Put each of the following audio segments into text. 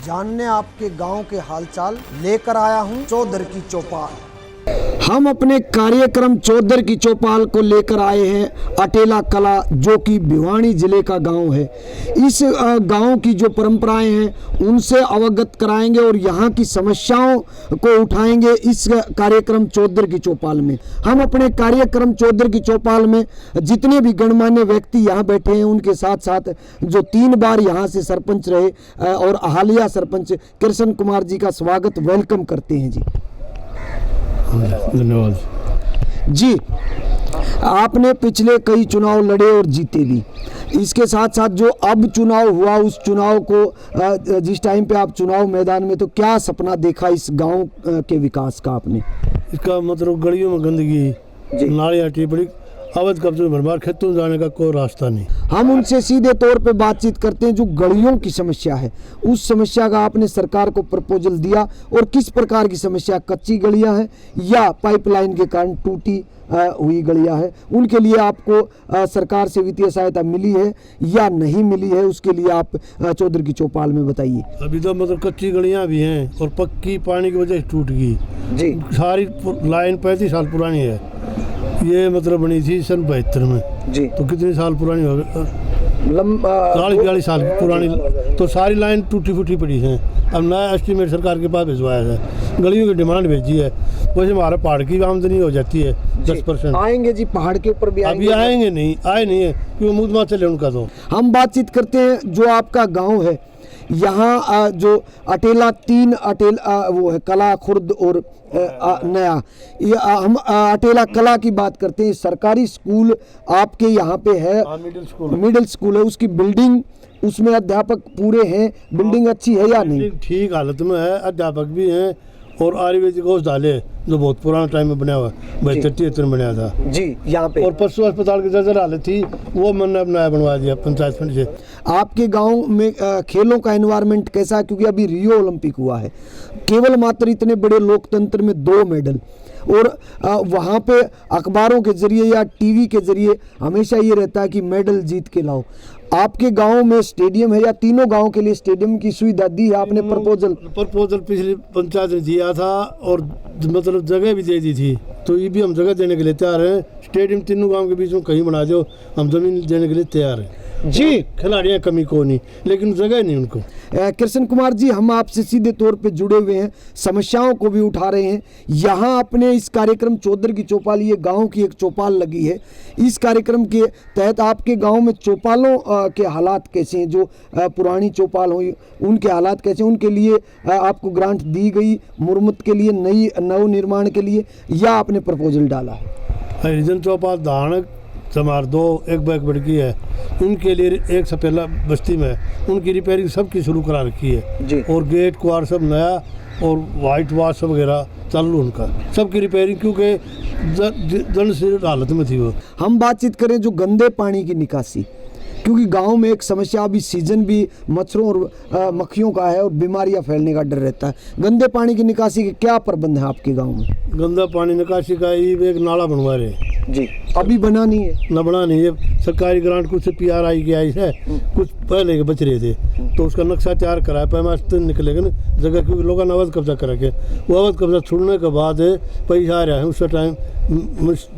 जानने आपके गांव के हालचाल लेकर आया हूं चौधर की चौपाल। हम अपने कार्यक्रम चौधर की चौपाल को लेकर आए हैं अटेला कला, जो कि भिवानी जिले का गांव है। इस गांव की जो परंपराएं हैं उनसे अवगत कराएंगे और यहाँ की समस्याओं को उठाएंगे इस कार्यक्रम चौधर की चौपाल में। हम अपने कार्यक्रम चौधर की चौपाल में जितने भी गणमान्य व्यक्ति यहाँ बैठे हैं उनके साथ साथ जो 3 बार यहाँ से सरपंच रहे और हालिया सरपंच कृष्ण कुमार जी का स्वागत वेलकम करते हैं। जी धन्यवाद जी। आपने पिछले कई चुनाव लड़े और जीते भी। इसके साथ साथ जो अब चुनाव हुआ उस चुनाव को जिस टाइम पे आप चुनाव मैदान में, तो क्या सपना देखा इस गांव के विकास का आपने? इसका मतलब गलियों में गंदगी, नालियाँ टिपड़ी, अवैध कब्जे भरमार, खेतों में जाने का कोई रास्ता नहीं। हम उनसे सीधे तौर पे बातचीत करते हैं। जो गलियों की समस्या है उस समस्या का आपने सरकार को प्रपोजल दिया और किस प्रकार की समस्या, कच्ची गलियां हैं या पाइपलाइन के कारण टूटी हुई गलियां हैं, उनके लिए आपको सरकार से वित्तीय सहायता मिली है या नहीं मिली है, उसके लिए आप चौधर की चौपाल में बताइए। अभी तो मतलब कच्ची गलियां भी हैं और पक्की पानी की वजह से टूट गई जी। सारी लाइन 35 साल पुरानी है। ये मतलब बनी थी सन 72 में जी। तो कितने साल पुरानी हो गई? 40-42 साल पुरानी, तो सारी लाइन टूटी फूटी पड़ी है। अब नया एस्टीमेट सरकार के पास भिजवाया है, गलियों की डिमांड भेजी है। वैसे हमारे पहाड़ की आमदनी हो जाती है 10%। आएंगे जी पहाड़ के ऊपर भी अभी आएंगे नहीं, आए नहीं है क्योंकि मुद्दा चले उनका। तो हम बातचीत करते हैं जो आपका गांव है यहाँ जो अटेला 3 वो है कला खुर्द और नया, ये हम अटेला कला की बात करते हैं। सरकारी स्कूल आपके यहाँ पे है, मिडिल स्कूल है, उसकी बिल्डिंग, उसमें अध्यापक पूरे हैं, बिल्डिंग अच्छी है या नहीं? ठीक हालत में है, अध्यापक भी हैं और आयुर्वेदिक औषधालय जो बहुत पुराना टाइम में बना हुआ है, 72-73 बनाया था जी यहाँ पे। और पशु अस्पताल की जर्जर हालत थी, वो मैंने अब नया बनवा दिया पंचायत फंड से। आपके गांव में खेलों का एनवायरनमेंट कैसा है? क्योंकि अभी रियो ओलंपिक हुआ है, केवल मात्र इतने बड़े लोकतंत्र में 2 मेडल, और वहाँ पे अखबारों के जरिए या टीवी के जरिए हमेशा ये रहता है कि मेडल जीत के लाओ। आपके गांव में स्टेडियम है या तीनों गांव के लिए स्टेडियम की सुविधा दी है आपने? प्रपोजल पिछली पंचायत ने दिया था और मतलब जगह भी दे दी थी, तो ये भी हम जगह देने के लिए तैयार हैं। स्टेडियम तीनों गांव के बीच में कहीं बना दो, हम जमीन देने के लिए तैयार हैं जी। खिलाड़ियाँ कमी को नहीं, लेकिन जगह नहीं उनको। कृष्ण कुमार जी, हम आपसे सीधे तौर पे जुड़े हुए हैं, समस्याओं को भी उठा रहे हैं। यहाँ अपने इस कार्यक्रम चौधर की चौपाल, ये गांव की एक चौपाल लगी है। इस कार्यक्रम के तहत आपके गांव में चौपालों के हालात कैसे हैं? जो पुरानी चौपाल हुई उनके हालात कैसे हैं? उनके लिए आपको ग्रांट दी गई मुरम्मत के लिए, नव निर्माण के लिए, या आपने प्रपोजल डाला है? हरिजन चौपाल धानक चमार 2 एक बैक बड़की है, उनके लिए एक सपेला बस्ती में उनकी रिपेयरिंग सबकी शुरू करा रखी है जी। और गेट क्वार सब नया और वाइट वाश वगैरह चालू उनका सबकी रिपेयरिंग, क्योंकि जन से हालत में थी वो। हम बातचीत करें जो गंदे पानी की निकासी, क्योंकि गांव में एक समस्या, अभी सीजन भी मच्छरों और मक्खियों का है और बीमारियां फैलने का डर रहता है। गंदे पानी की निकासी के क्या प्रबंध है आपके गांव में? गंदा पानी निकासी का ये एक नाला बनवा रहे जी, अभी बना नहीं है? न बना नहीं है, सरकारी ग्रांट कुछ PRI की आई है, कुछ पहले के बच रहे थे, तो उसका नक्शा तैयार कराया, पैमाना निकलेगा ना जगह, क्योंकि लोगों ने अवैध कब्जा करा के, वो अवैध कब्जा छोड़ने के बाद पैसा आ रहा है, उस टाइम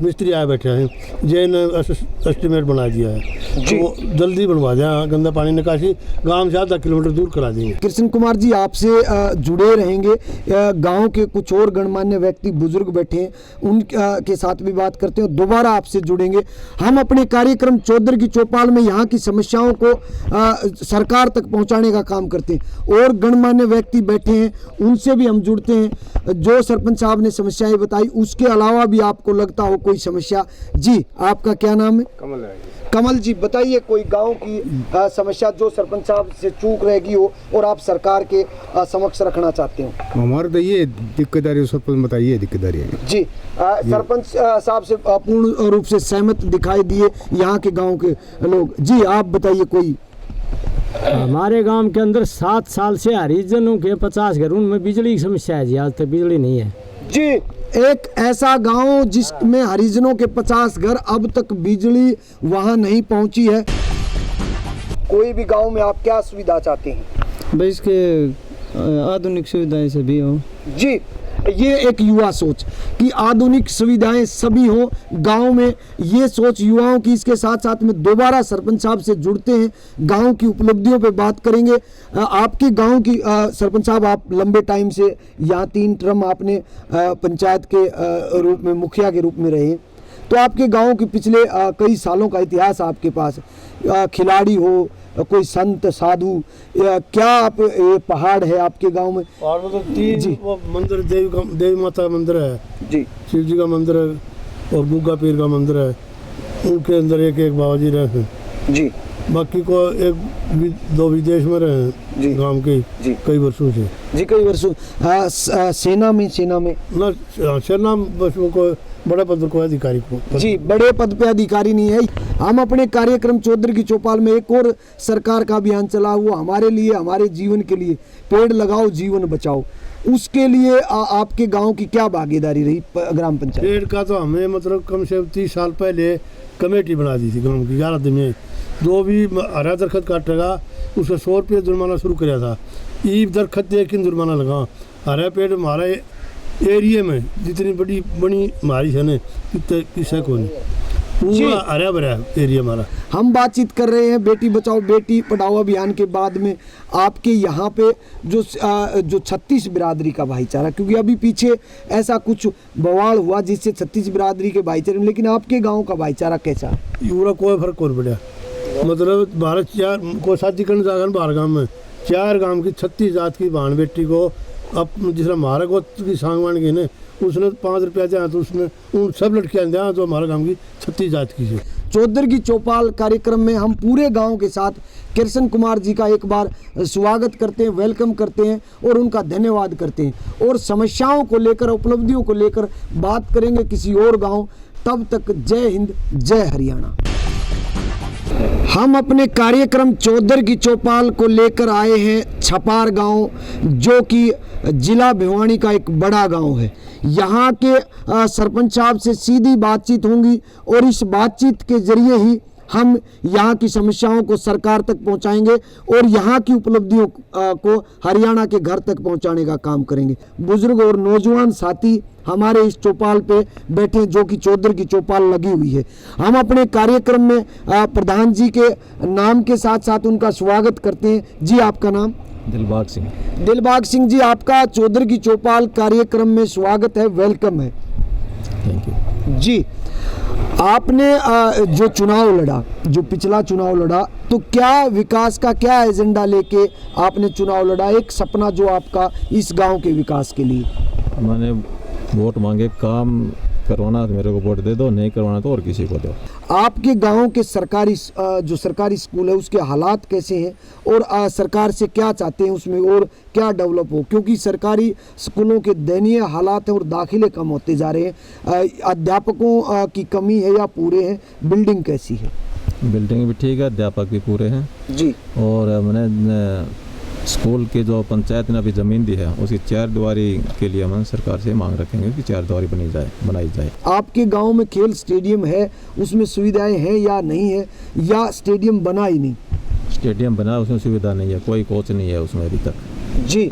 मिस्त्री आए बैठे हैं, जे ने एस्टीमेट बना दिया है, तो जल्दी बनवा दिया गंदा पानी निकासी, गांव से आधा किलोमीटर दूर करा देंगे। कृष्ण कुमार जी, आपसे जुड़े रहेंगे। गांव के कुछ और गणमान्य व्यक्ति बुजुर्ग बैठे हैं, उनके साथ भी बात करते हैं, दोबारा आपसे जुड़ेंगे। हम अपने कार्यक्रम चौधर की चौपाल में यहाँ की समस्याओं को सरकार तक पहुँचाने का काम करते हैं, और गणमान्य व्यक्ति बैठे हैं उनसे भी हम जुड़ते हैं। जो सरपंच साहब ने समस्याएं बताई, उसके अलावा भी आपको लगता हो कोई समस्या? जी, आपका क्या नाम है? कमल है। कमल जी, बताइए कोई गांव की समस्या जो सरपंच साहब से चूक रह गई हो और आप सरकार के समक्ष रखना चाहते हो। हमारे तो ये दिक्कत आ रही है, सरपंच बताइए दिक्कत आ रही है जी। सरपंच साहब से पूर्ण रूप से सहमत दिखाई दिए यहाँ के गांव के लोग। जी, आप बताइए कोई। हमारे गांव के अंदर 7 साल से हरिजनों के 50 घर, उनमें बिजली की समस्या है जी, आज तक बिजली नहीं है जी। एक ऐसा गांव जिसमें हरिजनों के 50 घर, अब तक बिजली वहां नहीं पहुंची है। कोई भी गांव में आप क्या सुविधा चाहते हैं? भाई इसके आधुनिक सुविधाएं सभी हो। जी, ये एक युवा सोच कि आधुनिक सुविधाएं सभी हो गांव में, ये सोच युवाओं की। इसके साथ साथ में दोबारा सरपंच साहब से जुड़ते हैं, गांव की उपलब्धियों पे बात करेंगे। आपके गांव की सरपंच साहब, आप लंबे टाइम से यहाँ 3 टर्म आपने पंचायत के रूप में, मुखिया के रूप में रहे, तो आपके गांव के पिछले कई सालों का इतिहास आपके पास, खिलाड़ी हो, कोई संत साधु, क्या आप, ये पहाड़ है आपके गांव में? और वो तो 3 वो मंदिर, देवी माता का मंदिर है जी, शिव जी का मंदिर है और गुग्गा पीर का मंदिर है, उनके अंदर एक बाबा जी रहे हैं जी। बाकी को 1-2 विदेश में रहे हैं गांव के जी। कई वर्षों से जी, कई वर्षों। सेना में ना सेना बस वो को बड़े पद को अधिकारी को जी, बड़े पद पे अधिकारी नहीं है। हम अपने कार्यक्रम चौधरी की चौपाल में एक और सरकार का अभियान चला हुआ, हमारे लिए, हमारे जीवन के लिए, पेड़ लगाओ जीवन बचाओ। उसके लिए आपके गांव की क्या भागीदारी रही ग्राम पंचायत? पेड़ का तो हमें मतलब कम से कम 30 साल पहले कमेटी बना दी थी गाँव की 11 दिन में। जो भी हरा दरखत काटेगा उसका 100 रुपये जुर्माना शुरू किया था। ईब दरखत देख जुर्माना लगा। हरा पेड़ हमारे एरिया में जितनी बड़ी हमारी है ना, किसी को नहीं, पूरा हरा भरा एरिया हमारा। हम बातचीत कर रहे हैं बेटी बचाओ बेटी पढ़ाओ अभियान के बाद में आपके यहाँ पे जो 36 बिरादरी का भाईचारा, क्योंकि अभी पीछे ऐसा कुछ बवाल हुआ जिससे 36 बिरादरी के भाईचारे में, लेकिन आपके गांव का भाईचारा कैसा? पूरा कोई फर्क नहीं पड़ा। मतलब 4 को शादी करने जाकर 12 गाँव में 4 गाँव की 36 जात की बहन बेटी को, अब जिस हमारे को की सांगवान की ने उसने 5 रुपया दिया, तो उसने उन सब लड़कियाँ दिया जो हमारे गाँव की 36 जात की है। चौधरी की चौपाल कार्यक्रम में हम पूरे गांव के साथ कृष्ण कुमार जी का एक बार स्वागत करते हैं, वेलकम करते हैं और उनका धन्यवाद करते हैं, और समस्याओं को लेकर, उपलब्धियों को लेकर बात करेंगे किसी और गांव। तब तक जय हिंद, जय हरियाणा। हम अपने कार्यक्रम चौधरी की चौपाल को लेकर आए हैं छपार गांव, जो कि जिला भिवानी का एक बड़ा गांव है। यहाँ के सरपंच साहब से सीधी बातचीत होंगी और इस बातचीत के जरिए ही हम यहाँ की समस्याओं को सरकार तक पहुँचाएंगे और यहाँ की उपलब्धियों को हरियाणा के घर तक पहुँचाने का काम करेंगे। बुजुर्ग और नौजवान साथी हमारे इस चौपाल पे बैठे, जो कि चौधरी की चौपाल लगी हुई है। हम अपने कार्यक्रम में प्रधान जी के नाम के साथ साथ उनका स्वागत करते हैं। जी, आपका नाम? दिलबाग सिंह। दिलबाग सिंह जी, आपका चौधरी की चौपाल कार्यक्रम में स्वागत है, वेलकम है। थैंक यू जी। आपने जो चुनाव लड़ा, जो पिछला चुनाव लड़ा, तो क्या विकास का क्या एजेंडा लेके आपने चुनाव लड़ा? एक सपना जो आपका इस गांव के विकास के लिए? मैंने वोट मांगे, काम करवाना तो मेरे को वोट दे दो, नहीं करवाना तो और किसी को दो। आपके गांव के सरकारी जो सरकारी स्कूल है उसके हालात कैसे हैं और सरकार से क्या चाहते हैं उसमें और क्या डेवलप हो? क्योंकि सरकारी स्कूलों के दयनीय हालात हैं और दाखिले कम होते जा रहे हैं। अध्यापकों की कमी है या पूरे हैं? बिल्डिंग कैसी है? बिल्डिंग भी ठीक है, अध्यापक भी पूरे हैं जी। और मैंने स्कूल की जो पंचायत ने अभी ज़मीन दी है उसकी 4 दीवारी के लिए हम सरकार से मांग रखेंगे कि 4 दीवारी बनाई जाए। आपके गांव में खेल स्टेडियम है, उसमें सुविधाएं हैं या नहीं है, या स्टेडियम बना ही नहीं? स्टेडियम बना, उसमें सुविधा नहीं है, कोई कोच नहीं है उसमें अभी तक। जी।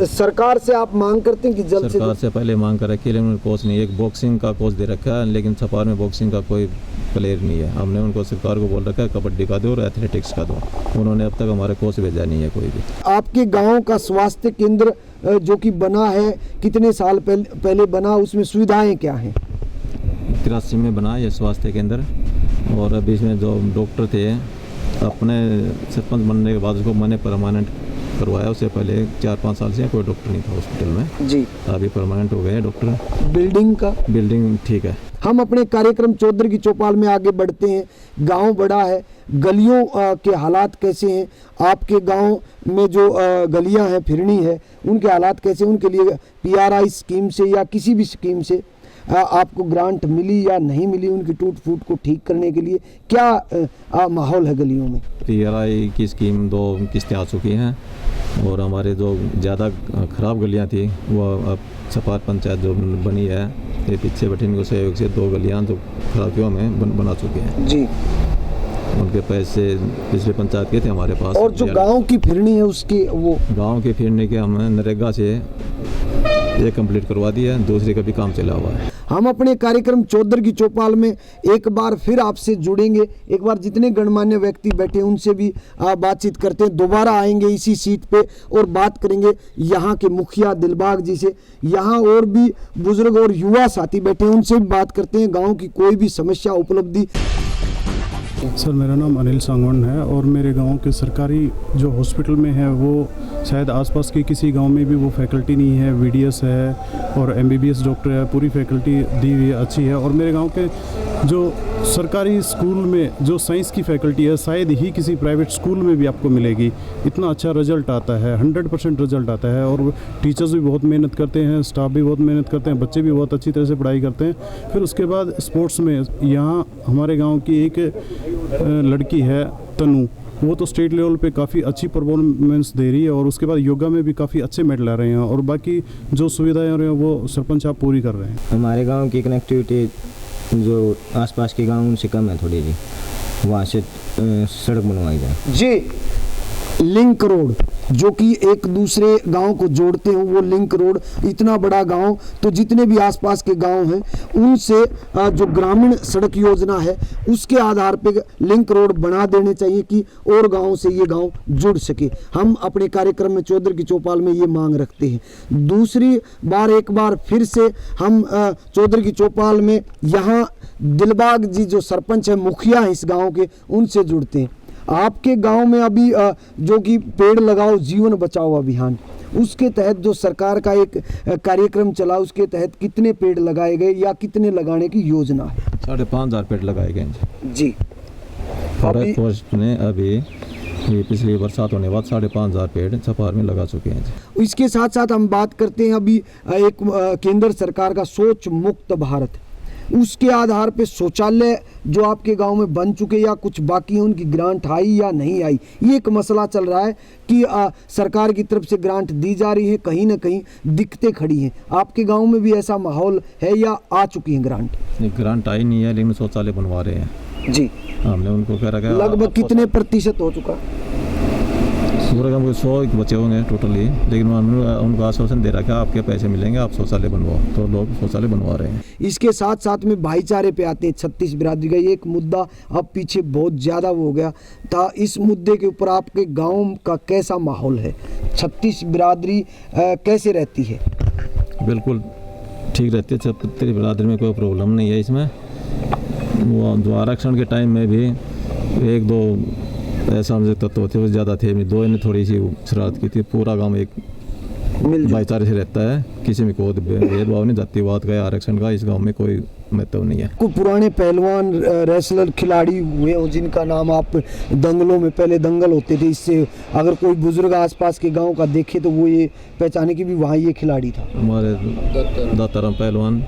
सरकार से आप मांग करते हैं कि जल्द सरकार से पहले मांग कर रखी है, लेकिन कोच नहीं है। एक बॉक्सिंग का कोच दे रखा है, लेकिन छपार में बॉक्सिंग का कोई प्लेयर नहीं है। हमने उनको सरकार को बोल रखा है कबड्डी का दो और एथलेटिक्स का दो, उन्होंने अब तक हमारे कोच भेजा नहीं है कोई भी। आपके गांव का स्वास्थ्य केंद्र जो कि बना है, कितने साल पहले बना, उसमें सुविधाएं क्या हैं? 83 में बना ये स्वास्थ्य केंद्र, और अभी इसमें जो डॉक्टर थे अपने सरपंच बनने के बाद उसको मैंने परमानेंट करवाया। उससे पहले 4-5 साल से कोई डॉक्टर नहीं था हॉस्पिटल में जी, अभी परमानेंट हो गए डॉक्टर। बिल्डिंग ठीक है। हम अपने कार्यक्रम चौधरी की चौपाल में आगे बढ़ते हैं। गांव बड़ा है, गलियों के हालात कैसे हैं? आपके गांव में जो गलियां हैं, फिरनी है, उनके हालात कैसे? उनके लिए PRI स्कीम से या किसी भी स्कीम से आपको ग्रांट मिली या नहीं मिली? उनकी टूट फूट को ठीक करने के लिए क्या माहौल है गलियों में? PRI की स्कीम 2 किस्तें आ चुकी हैं, और हमारे जो ज़्यादा ख़राब गलियां थी वो अब छपार पंचायत जो बनी है, ये पीछे बठिन को सहयोग से 2 गलियां जो खराब थी हमें बना चुके हैं जी। उनके पैसे पिछले पंचायत के थे हमारे पास। और जो गांव की फिरनी है उसकी वो गांव के फिरने के हम नरेगा से ये कंप्लीट करवा दिया है, दूसरे का भी काम चला हुआ है। हम अपने कार्यक्रम चौधर की चौपाल में एक बार फिर आपसे जुड़ेंगे, एक बार जितने गणमान्य व्यक्ति बैठे उनसे भी बातचीत करते हैं, दोबारा आएंगे इसी सीट पे और बात करेंगे यहाँ के मुखिया दिलबाग जी से। यहाँ और भी बुजुर्ग और युवा साथी बैठे हैं, उनसे भी बात करते हैं, गाँव की कोई भी समस्या उपलब्धि। सर मेरा नाम अनिल सांगवान है और मेरे गांव के सरकारी जो हॉस्पिटल में है वो शायद आसपास के किसी गांव में भी वो फैकल्टी नहीं है। वीडीएस है और एमबीबीएस डॉक्टर है, पूरी फैकल्टी दी हुई अच्छी है। और मेरे गांव के जो सरकारी स्कूल में जो साइंस की फैकल्टी है शायद ही किसी प्राइवेट स्कूल में भी आपको मिलेगी। इतना अच्छा रिजल्ट आता है, 100% रिजल्ट आता है। और टीचर्स भी बहुत मेहनत करते हैं, स्टाफ भी बहुत मेहनत करते हैं, बच्चे भी बहुत अच्छी तरह से पढ़ाई करते हैं। फिर उसके बाद स्पोर्ट्स में यहाँ हमारे गाँव की एक लड़की है तनु, वो तो स्टेट लेवल पे काफ़ी अच्छी परफॉर्मेंस दे रही है और उसके बाद योगा में भी काफ़ी अच्छे मेडल आ रहे हैं। और बाकी जो सुविधाएं हो रही हैं वो सरपंच आप पूरी कर रहे हैं। हमारे गांव की कनेक्टिविटी जो आसपास के गांव उनसे कम है थोड़ी जी, वहाँ से सड़क बनवाई जाए जी। लिंक रोड जो कि एक दूसरे गांव को जोड़ते हैं, वो लिंक रोड, इतना बड़ा गांव, तो जितने भी आसपास के गांव हैं उनसे जो ग्रामीण सड़क योजना है उसके आधार पे लिंक रोड बना देने चाहिए कि और गांव से ये गांव जुड़ सके। हम अपने कार्यक्रम में चौधर की चौपाल में ये मांग रखते हैं। दूसरी बार एक बार फिर से हम चौधर की चौपाल में यहाँ दिलबाग जी जो सरपंच है, मुखिया हैं इस गाँव के, उनसे जुड़ते हैं। आपके गांव में अभी जो कि पेड़ लगाओ जीवन बचाओ अभियान, उसके तहत जो सरकार का एक कार्यक्रम चला, उसके तहत कितने पेड़ लगाए गए या कितने लगाने की योजना है? 5,500 पेड़ लगाए गए जी। फॉरेस्ट फोर्स ने अभी ये पिछली बरसात होने के बाद 5,500 पेड़ छपार में लगा चुके हैं। इसके साथ साथ हम बात करते हैं अभी एक केंद्र सरकार का सोच मुक्त भारत, उसके आधार पे शौचालय जो आपके गांव में बन चुके या कुछ बाकी हैं, उनकी ग्रांट आई या नहीं आई, ये एक मसला चल रहा है कि सरकार की तरफ से ग्रांट दी जा रही है, कहीं ना कहीं दिक्कतें खड़ी हैं। आपके गांव में भी ऐसा माहौल है या आ चुकी है ग्रांट? ग्रांट आई नहीं है, लेकिन शौचालय बनवा रहे हैं जी। हमने उनको कह रखा है। लगभग कितने प्रतिशत हो चुका? पूरे गाँव 100 बचे होंगे टोटली, लेकिन उनको आश्वासन दे रखा है आपके पैसे मिलेंगे, आप शौचालय बनवाओ, तो लोग शौचालय बनवा रहे हैं। इसके साथ साथ में भाईचारे पे आते हैं। 36 बिरादरी का ये एक मुद्दा अब पीछे बहुत ज़्यादा हो गया था, इस मुद्दे के ऊपर आपके गांव का कैसा माहौल है? 36 बिरादरी कैसे रहती है? बिल्कुल ठीक रहती है, 36 बिरादरी में कोई प्रॉब्लम नहीं है। इसमें वो जो आरक्षण के टाइम में भी 1-2 ऐसा तत्व होते वो ज़्यादा थे, 2 ने थोड़ी सी शरारत की थी। पूरा गांव एक भाईचारे से रहता है, किसी में कोई भेदभाव नहीं, जातिवाद का आरक्षण का इस गांव में कोई महत्व नहीं है। को पुराने पहलवान रेसलर खिलाड़ी हुए हो जिनका नाम आप दंगलों में, पहले दंगल होते थे, इससे अगर कोई बुजुर्ग आसपास के गांव का देखे तो वो ये पहचाने कि भी वहाँ ये खिलाड़ी था? हमारे दाताराम पहलवान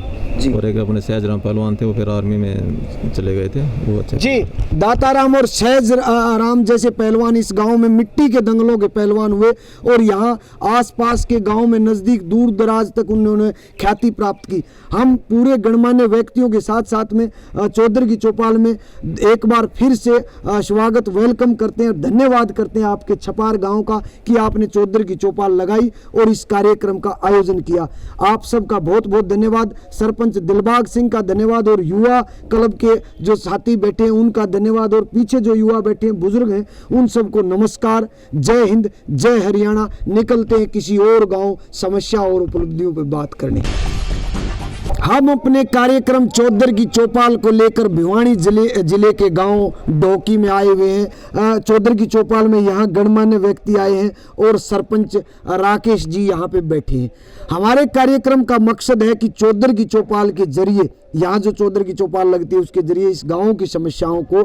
और एक अपने सहजराम पहलवान थे, वो फिर आर्मी में चले गए थे, वो अच्छे जी। दाताराम और सहजराम जैसे पहलवान इस गांव में मिट्टी के दंगलों के पहलवान हुए और यहाँ आसपास के गांव में नज़दीक दूर दराज तक उन्होंने ख्याति प्राप्त की। हम पूरे गणमान्य व्यक्तियों के साथ साथ में चौधर की चौपाल में एक बार फिर से स्वागत वेलकम करते हैं, धन्यवाद करते हैं आपके छपार गाँव का कि आपने चौधर की चौपाल लगाई और इस कार्यक्रम का आयोजन किया। आप सबका बहुत बहुत धन्यवाद। सरपंच दिलबाग सिंह का धन्यवाद और युवा क्लब के जो साथी बैठे हैं उनका धन्यवाद और पीछे जो युवा बैठे हैं, बुजुर्ग हैं, उन सबको नमस्कार। जय हिंद, जय हरियाणा। निकलते हैं किसी और गांव समस्या और उपलब्धियों पर बात करने। हम अपने कार्यक्रम चौधर की चौपाल को लेकर भिवानी जिले के गांव डोकी में आए हुए हैं। चौधर की चौपाल में यहाँ गणमान्य व्यक्ति आए हैं और सरपंच राकेश जी यहाँ पे बैठे हैं। हमारे कार्यक्रम का मकसद है कि चौधर की चौपाल के जरिए, यहाँ जो चौधर की चौपाल लगती है उसके जरिए इस गांव की समस्याओं को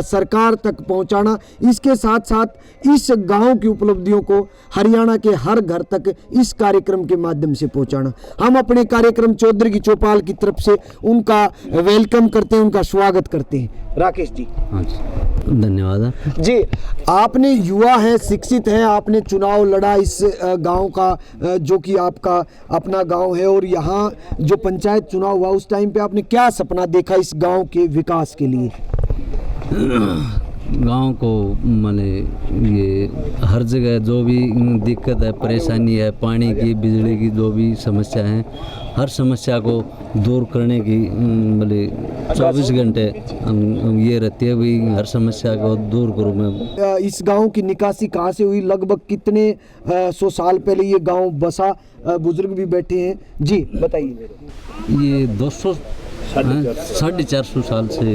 सरकार तक पहुँचाना, इसके साथ साथ इस गांव की उपलब्धियों को हरियाणा के हर घर तक इस कार्यक्रम के माध्यम से पहुँचाना। हम अपने कार्यक्रम चौधर की चौपाल की तरफ से उनका वेलकम करते हैं, उनका स्वागत करते हैं। राकेश जी। हाँ जी, धन्यवाद जी। आपने युवा है, शिक्षित हैं, आपने चुनाव लड़ा इस गांव का जो कि आपका अपना गांव है और यहाँ जो पंचायत चुनाव हुआ उस टाइम पे आपने क्या सपना देखा इस गांव के विकास के लिए? गांव को माने ये हर जगह जो भी दिक्कत है, परेशानी है, पानी की, बिजली की जो भी समस्या है, हर समस्या को दूर करने की मतलब 24 घंटे ये रहती है भाई, हर समस्या को दूर करूँ मैं। इस गांव की निकासी कहाँ से हुई, लगभग कितने 100 साल पहले ये गांव बसा, बुजुर्ग भी बैठे हैं जी, बताइए। ये 450 साल से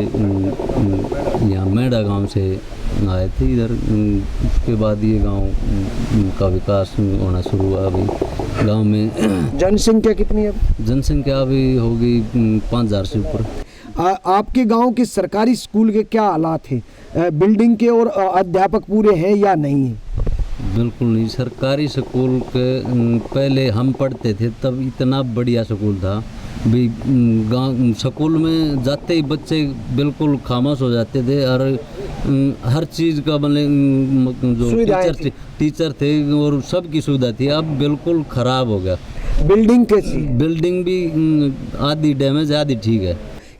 यहाँ मेड़ा गांव से आए थे इधर। उसके बाद ये गांव का विकास होना शुरू हुआ। अभी गांव में जनसंख्या कितनी है? जनसंख्या अभी होगी 5000 से ऊपर। आपके गांव के सरकारी स्कूल के क्या हालात हैं? बिल्डिंग के और अध्यापक पूरे हैं या नहीं है? बिल्कुल नहीं। सरकारी स्कूल के पहले हम पढ़ते थे तब इतना बढ़िया स्कूल था भी, गाँव स्कूल में जाते ही बच्चे बिल्कुल खामोश हो जाते थे और हर चीज़ का मतलब जो टीचर थे और सबकी सुविधा थी। अब बिल्कुल ख़राब हो गया। बिल्डिंग कैसी? बिल्डिंग भी आधी डैमेज है, आधी ठीक है।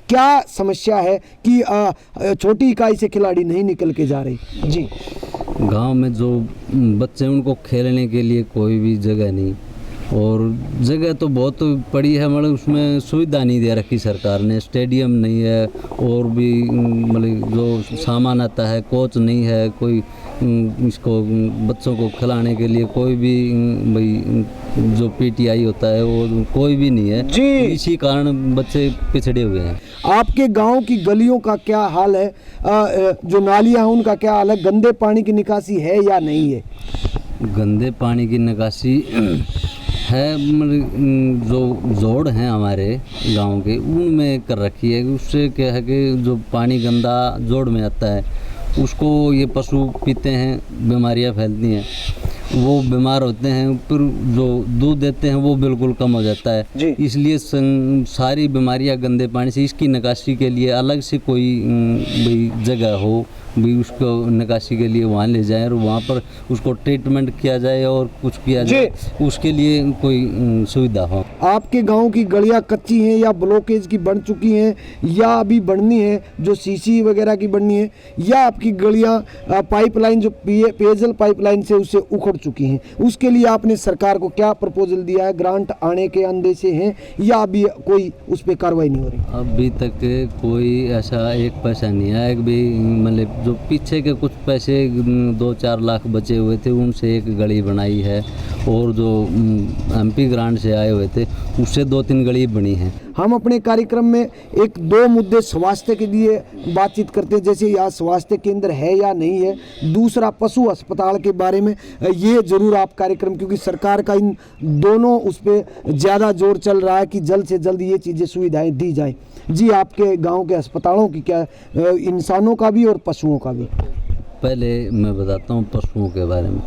क्या समस्या है कि छोटी इकाई से खिलाड़ी नहीं निकल के जा रहे जी? गांव में जो बच्चे उनको खेलने के लिए कोई भी जगह नहीं, और जगह तो बहुत पड़ी है मतलब उसमें सुविधा नहीं दे रखी सरकार ने। स्टेडियम नहीं है और भी मतलब जो सामान आता है, कोच नहीं है, कोई इसको बच्चों को खिलाने के लिए कोई भी भाई जो पीटीआई होता है वो कोई भी नहीं है जी। इसी कारण बच्चे पिछड़े हुए हैं। आपके गांव की गलियों का क्या हाल है? जो नालियां हैं उनका क्या हाल है? गंदे पानी की निकासी है या नहीं है? गंदे पानी की निकासी है, मतलब जो जोड़ हैं हमारे गांव के उनमें कर रखी है। उससे क्या है कि जो पानी गंदा जोड़ में आता है उसको ये पशु पीते हैं, बीमारियां फैलती हैं, वो बीमार होते हैं, फिर जो दूध देते हैं वो बिल्कुल कम हो जाता है। इसलिए सारी बीमारियां गंदे पानी से। इसकी निकासी के लिए अलग से कोई जगह हो भी, उसको निकासी के लिए वहाँ ले जाएं और वहाँ पर उसको ट्रीटमेंट किया जाए और कुछ किया जाए, उसके लिए कोई सुविधा हो। आपके गांव की गलियां कच्ची हैं या ब्लॉकेज की बन चुकी हैं या अभी बननी है, जो सीसी वगैरह की बननी है, या आपकी गलियां पाइपलाइन जो पेयजल पाइपलाइन से उससे उखड़ चुकी हैं? उसके लिए आपने सरकार को क्या प्रपोजल दिया है? ग्रांट आने के अंदेशे हैं या अभी कोई उस पर कार्रवाई नहीं हो रही? अभी तक कोई ऐसा एक पैसा नहीं आया भी, मतलब जो पीछे के कुछ पैसे 2-4 लाख बचे हुए थे उनसे एक गली बनाई है, और जो एमपी ग्रांट से आए हुए थे उससे 2-3 गली बनी है। हम अपने कार्यक्रम में 1-2 मुद्दे स्वास्थ्य के लिए बातचीत करते हैं, जैसे यहाँ स्वास्थ्य केंद्र है या नहीं है। दूसरा पशु अस्पताल के बारे में, ये जरूर आप कार्यक्रम, क्योंकि सरकार का इन दोनों उस पर ज़्यादा जोर चल रहा है कि जल्द से जल्द ये चीज़ें सुविधाएं दी जाएं। जी, आपके गांव के अस्पतालों की क्या, इंसानों का भी और पशुओं का भी? पहले मैं बताता हूँ पशुओं के बारे में।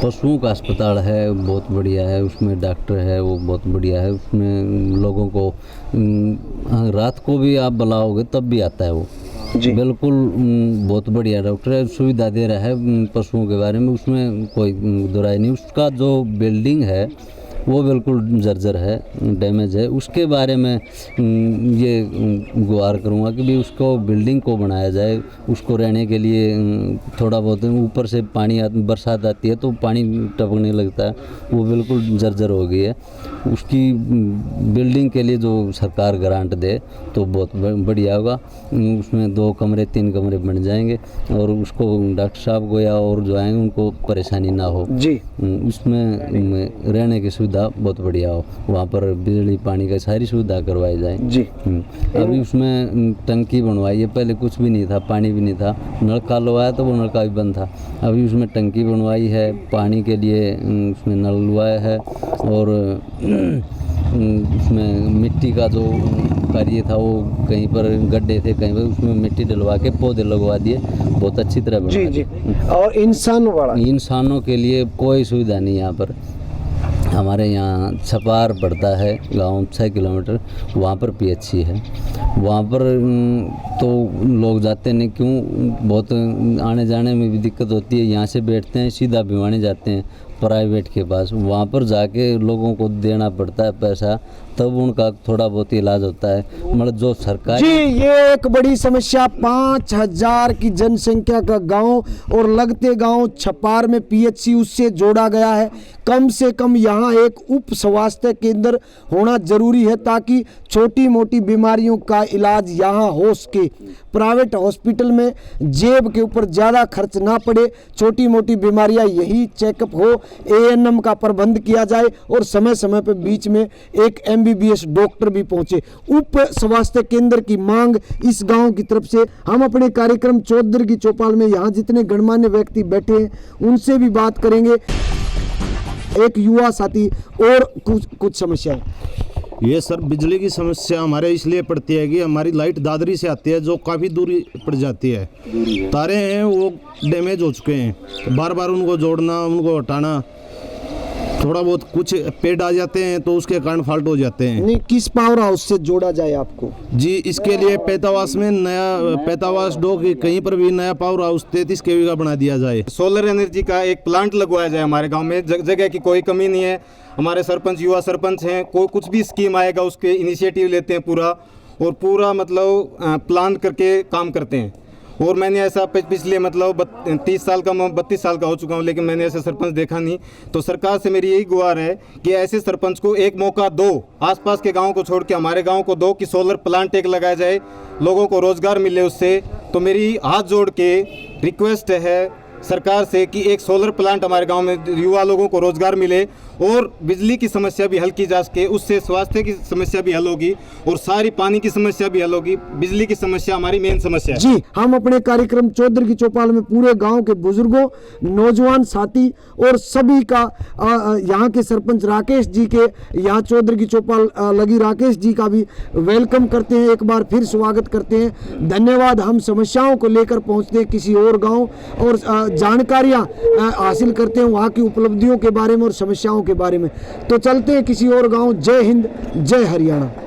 पशुओं का अस्पताल है, बहुत बढ़िया है, उसमें डॉक्टर है वो बहुत बढ़िया है। उसमें लोगों को रात को भी आप बुलाओगे तब भी आता है वो जी। बिल्कुल बहुत बढ़िया डॉक्टर है, सुविधा दे रहा है पशुओं के बारे में, उसमें कोई दुराई नहीं। उसका जो बिल्डिंग है वो बिल्कुल जर्जर है, डैमेज है। उसके बारे में ये गुहार करूँगा कि भी उसको बिल्डिंग को बनाया जाए, उसको रहने के लिए थोड़ा बहुत ऊपर से पानी बरसात आती है तो पानी टपकने लगता है, वो बिल्कुल जर्जर हो गई है। उसकी बिल्डिंग के लिए जो सरकार ग्रांट दे तो बहुत बढ़िया होगा। उसमें 2 कमरे 3 कमरे बन जाएंगे और उसको डॉक्टर साहब को या और जो आएंगे उनको परेशानी ना हो जी। उसमें रहने की सुविधा बहुत बढ़िया हो, वहाँ पर बिजली पानी का सारी सुविधा करवाई जाए जी। अभी उसमें टंकी बनवाई है, पहले कुछ भी नहीं था, पानी भी नहीं था, नलका लगवाया तो वो नलका भी बंद था। अभी उसमें टंकी बनवाई है, पानी के लिए उसमें नल लगवाया है, और उसमें मिट्टी का जो कार्य था वो कहीं पर गड्ढे थे, कहीं पर उसमें मिट्टी डलवा के पौधे लगवा दिए, बहुत अच्छी तरह बना जी जी। और इंसानों के लिए कोई सुविधा नहीं यहाँ पर। हमारे यहाँ छपार पड़ता है गांव 6 किलोमीटर, वहाँ पर पीएचसी है। वहाँ पर तो लोग जाते नहीं, क्यों, बहुत आने जाने में भी दिक्कत होती है। यहाँ से बैठते हैं सीधा भिवानी जाते हैं, प्राइवेट के पास, वहाँ पर जाके लोगों को देना पड़ता है पैसा, तब उनका थोड़ा बहुत इलाज होता है। मतलब जो सरकार जी, ये एक बड़ी समस्या, 5000 की जनसंख्या का गांव और लगते गांव छपार में पीएचसी उससे जोड़ा गया है। कम से कम यहाँ एक उप स्वास्थ्य केंद्र होना जरूरी है ताकि छोटी मोटी बीमारियों का इलाज यहाँ हो सके। प्राइवेट हॉस्पिटल में जेब के ऊपर ज़्यादा खर्च ना पड़े, छोटी मोटी बीमारियाँ यही चेकअप हो, एएनएम का प्रबंध किया जाए और समय समय पर बीच में एक एमबीबीएस डॉक्टर भी पहुंचे। उप स्वास्थ्य केंद्र की मांग इस गांव की तरफ से। हम अपने कार्यक्रम चौधर की चौपाल में यहाँ जितने गणमान्य व्यक्ति बैठे हैं उनसे भी बात करेंगे। एक युवा साथी और कुछ समस्याएं। ये सर बिजली की समस्या हमारे इसलिए पड़ती है कि हमारी लाइट दादरी से आती है जो काफ़ी दूरी पड़ जाती है। तारे हैं वो डैमेज हो चुके हैं, बार बार उनको जोड़ना, उनको हटाना, थोड़ा बहुत कुछ पेड़ आ जाते हैं तो उसके कारण फॉल्ट हो जाते हैं। नहीं, किस पावर हाउस से जोड़ा जाए आपको? जी, इसके लिए पैतावास में नया पैतावास डोक कहीं पर भी नया पावर हाउस 33 kV का बना दिया जाए। सोलर एनर्जी का एक प्लांट लगवाया जाए हमारे गांव में। जगह की कोई कमी नहीं है। हमारे सरपंच युवा सरपंच हैं, कोई कुछ भी स्कीम आएगा उसके इनिशिएटिव लेते हैं पूरा मतलब प्लान करके काम करते हैं। और मैंने ऐसा पिछले मतलब 30 साल का, मैं 32 साल का हो चुका हूँ, लेकिन मैंने ऐसा सरपंच देखा नहीं। तो सरकार से मेरी यही गुहार है कि ऐसे सरपंच को एक मौका दो, आसपास के गांव को छोड़ के हमारे गांव को दो कि सोलर प्लांट एक लगाया जाए, लोगों को रोजगार मिले उससे। तो मेरी हाथ जोड़ के रिक्वेस्ट है सरकार से कि एक सोलर प्लांट हमारे गांव में युवा लोगों को रोजगार मिले और बिजली की समस्या भी हल की जा सके। उससे स्वास्थ्य की समस्या भी हल होगी और सारी पानी की समस्या भी हल होगी। बिजली की समस्या हमारी मेन समस्या है। जी, हम अपने कार्यक्रम चौधर की चौपाल में पूरे गांव के बुजुर्गों, नौजवान साथी और सभी का यहाँ के सरपंच राकेश जी के, यहाँ चौधर की चौपाल लगी राकेश जी का भी वेलकम करते हैं, एक बार फिर स्वागत करते हैं। धन्यवाद। हम समस्याओं को लेकर पहुँचते हैं किसी और गाँव और जानकारियां हासिल करते हैं वहाँ की उपलब्धियों के बारे में और समस्याओं के बारे में। तो चलते हैं किसी और गांव। जय हिंद, जय हरियाणा।